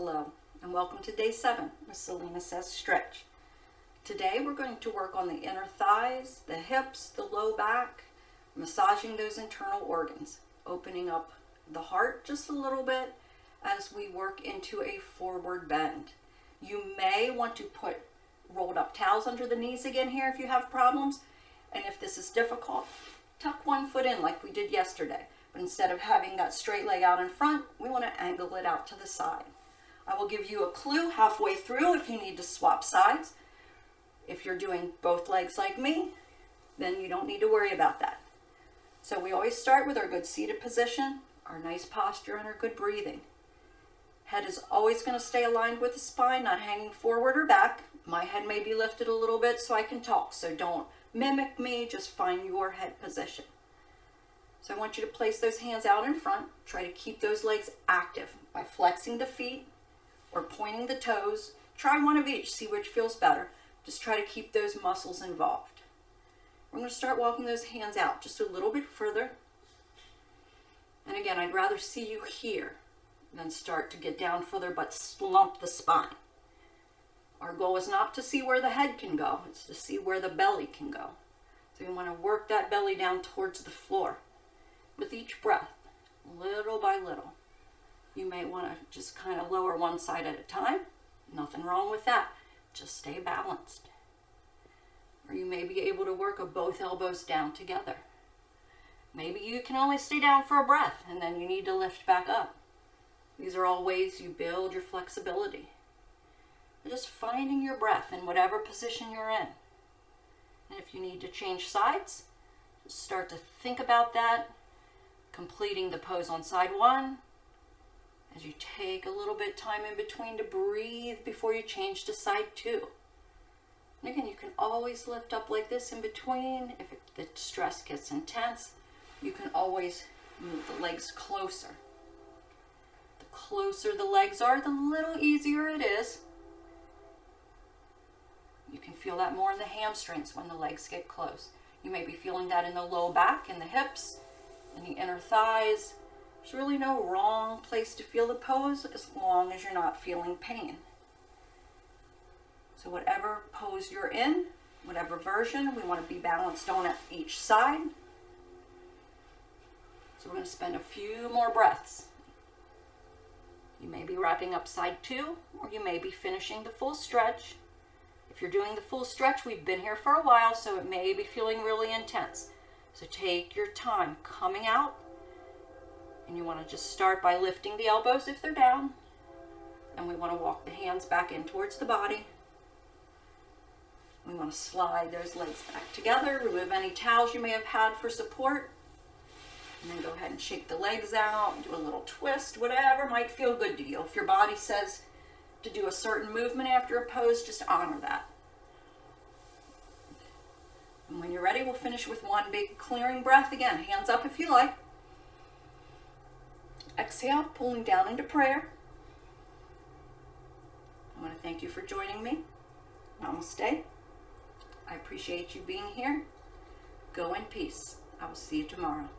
Hello, and welcome to day 7 with Selena Says Stretch. Today we're going to work on the inner thighs, the hips, the low back, massaging those internal organs, opening up the heart just a little bit as we work into a forward bend. You may want to put rolled up towels under the knees again here if you have problems, and if this is difficult, tuck one foot in like we did yesterday. But instead of having that straight leg out in front, we want to angle it out to the side. I will give you a clue halfway through if you need to swap sides. If you're doing both legs like me, then you don't need to worry about that. So we always start with our good seated position, our nice posture, and our good breathing. Head is always going to stay aligned with the spine, not hanging forward or back. My head may be lifted a little bit so I can talk, so don't mimic me, just find your head position. So I want you to place those hands out in front. Try to keep those legs active by flexing the feet or pointing the toes. Try one of each, see which feels better. Just try to keep those muscles involved. We're going to start walking those hands out just a little bit further. And again, I'd rather see you here than start to get down further but slump the spine. Our goal is not to see where the head can go, it's to see where the belly can go. So we want to work that belly down towards the floor. With each breath, little by little. You may want to just kind of lower one side at a time. Nothing wrong with that. Just stay balanced. Or you may be able to work both elbows down together. Maybe you can only stay down for a breath and then you need to lift back up. These are all ways you build your flexibility. Just finding your breath in whatever position you're in. And if you need to change sides, just start to think about that. Completing the pose on side 1 as you take a little bit time in between to breathe before you change to side 2. And again, you can always lift up like this in between. If the stress gets intense, you can always move the legs closer. The closer the legs are, the little easier it is. You can feel that more in the hamstrings when the legs get close. You may be feeling that in the low back and the hips. And the inner thighs. There's really no wrong place to feel the pose as long as you're not feeling pain. So whatever pose you're in, whatever version, we want to be balanced on each side. So we're going to spend a few more breaths. You may be wrapping up side 2, or you may be finishing the full stretch. If you're doing the full stretch, we've been here for a while, so it may be feeling really intense. So take your time coming out, and you want to just start by lifting the elbows if they're down, and we want to walk the hands back in towards the body. We want to slide those legs back together, remove any towels you may have had for support, and then go ahead and shake the legs out, do a little twist, whatever might feel good to you. If your body says to do a certain movement after a pose, just honor that. And when you're ready, we'll finish with one big clearing breath. Again, hands up if you like. Exhale, pulling down into prayer. I want to thank you for joining me. Namaste. I appreciate you being here. Go in peace. I will see you tomorrow.